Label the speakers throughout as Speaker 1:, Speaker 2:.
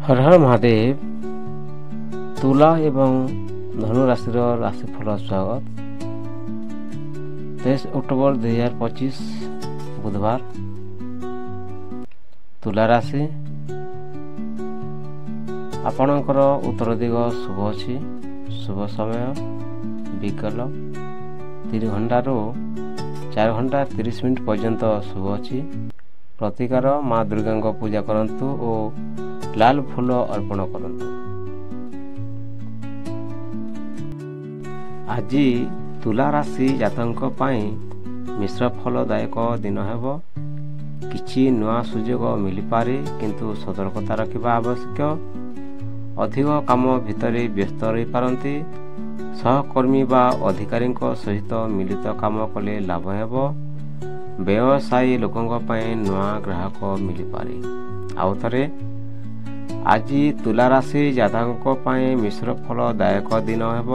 Speaker 1: हर हर महादेव। तुला एवं धनु राशि राशिफल स्वागत। 23 अक्टोबर 2025 बुधवार। तुला राशि आपणकर उत्तर दिग शुभ अच्छी। शुभ समय विकल 3 घंटा 4 घंटा 30 मिनिट पर्यंत शुभ अच्छी। प्रतिकार माँ दुर्गा पूजा करंतु और लाल फूल अर्पण करंतु। आज तुला राशि जातक पाई मिश्र फलदायक दिन हेब। किछि नुआ सुजोग मिल पारे किंतु सतर्कता रखा आवश्यक। अधिक काम भितर व्यस्त रही पारती। सहकर्मी बा अधिकारी सहित मिलित काम कले लाभ हेब। व्यवसायी लोकों पाई नुआ ग्राहक मिल पारे। आउ थरे आज तुला राशि जातक पाई मिश्र फलदायक दिन हेब।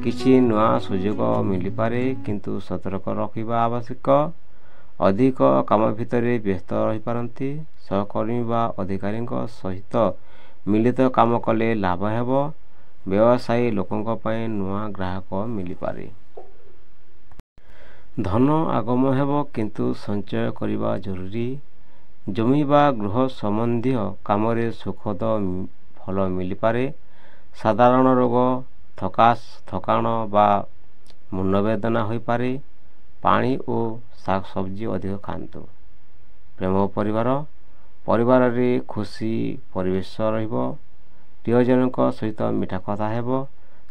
Speaker 1: किछि नुआ सुजोग मिल पारे किंतु सतर्क रखा आवश्यक। अधिक काम भितर व्यस्त रही पारती। सहकर्मी बा अधिकारी सहित मिलित काम कले लाभ हेब। व्यवसायी लोकों पाई नुआ ग्राहक मिल पारे। धन आगम हेब किंतु संचय करने जरूरी। जमी बा गृह संबंधी काम सुखद फल मिल पारे। साधारण रोग थकाण बा मुंड वेदना हो पारे। पानी और शाक सब्जी अधिक खातु। प्रेम परिवार रे खुशी परिवेश रहिबो। प्रियजन सहित मीठा कथा हेब।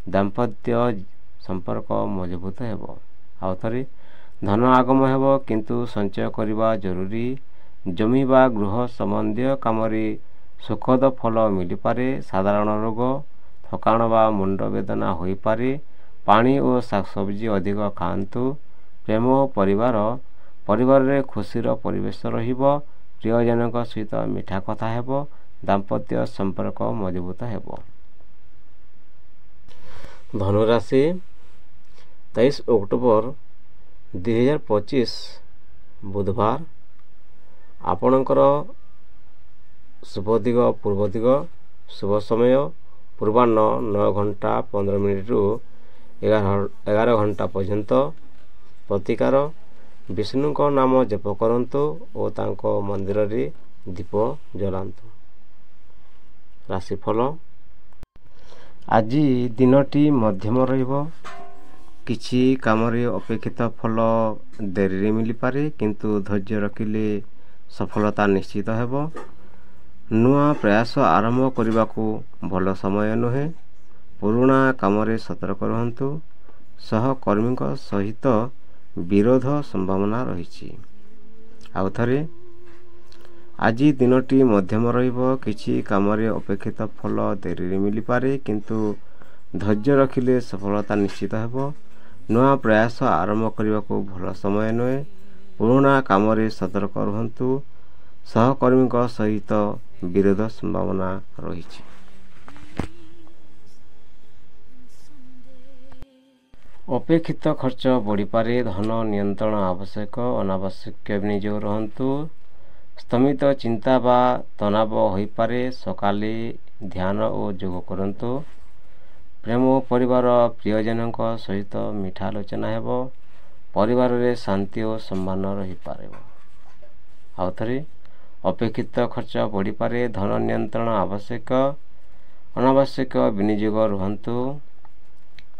Speaker 1: दाम्पत्य संपर्क मजबूत हेब। आउ थरे धन आगम हेब किंतु संचय करने जरूरी। जमी बा गृह संबंधी काम सुखद फल मिल पारे। साधारण रोग थकाण बा मुंड वेदना हो पारे। पानी और शाक सब्जी अधिक खातु। प्रेम परिवार रे खुशीर परिवेश रहिबो। प्रियजन सहित मीठा कथा हेब। दाम्पत्य संपर्क मजबूत हेब। धनुराशि 23 अक्टोबर 2025 बुधवार। आपणकर शुभ दिग पूर्व दिग। शुभ समय पूर्वाह्न 9 घंटा 15 मिनिट रु 11 घंटा पर्यंत। प्रतिकार विष्णु को नाम जप करंतु और तांको मंदिर रे दीप जलांतु। राशिफल आज दिनटी मध्यम रहिबो। किछि काम रे अपेक्षित फल देरी मिल पारे किंतु धैर्य रखिले सफलता निश्चित हेब। नुआ प्रयास आरंभ करने को भल समय नुहे। पुराना काम रे सतर्क रहंतु। सहकर्मी सहित विरोध संभावना रही। आउ थरे आज दिनटी मध्यम रहिबो। किछि काम रे अपेक्षित फल देरी मिल पारे किंतु धैर्य रखिले सफलता निश्चित हेब। नुआ प्रयास आरंभ करने को भल समय नुहे। पुराना काम रे सतर्क रहंतु। सहकर्मी सहित विरोध संभावना रही। अपेक्षित खर्च बढ़ी पारे। धन नियंत्रण आवश्यक। अनावश्यक विनियोग रहंतु। स्तमित चिंता बा तनाव हो पारे। सकाले ध्यान और योग करंतु। प्रेम परिवार प्रियजन सहित मीठा आलोचना हेब। परिवार रे शांति और सम्मान रही पारे। आउ थरे अपेक्षित खर्च बढ़ी पारे। धन नियंत्रण आवश्यक। अनावश्यक विनियोग रहंतु।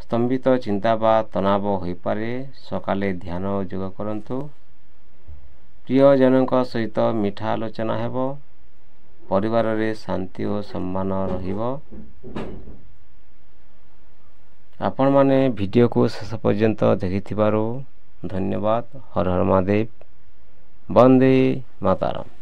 Speaker 1: स्तंभित चिंता बा तनाव हो पारे। सकाले ध्यान और योग करंतु। प्रियजन सहित मीठा आलोचना हेब। परिवार रे शांति और सम्मान रहिबो। आपण माने वीडियो को शेष पर्यंत देखिथिबारो धन्यवाद। हर हर महादेव। वंदे मातरम।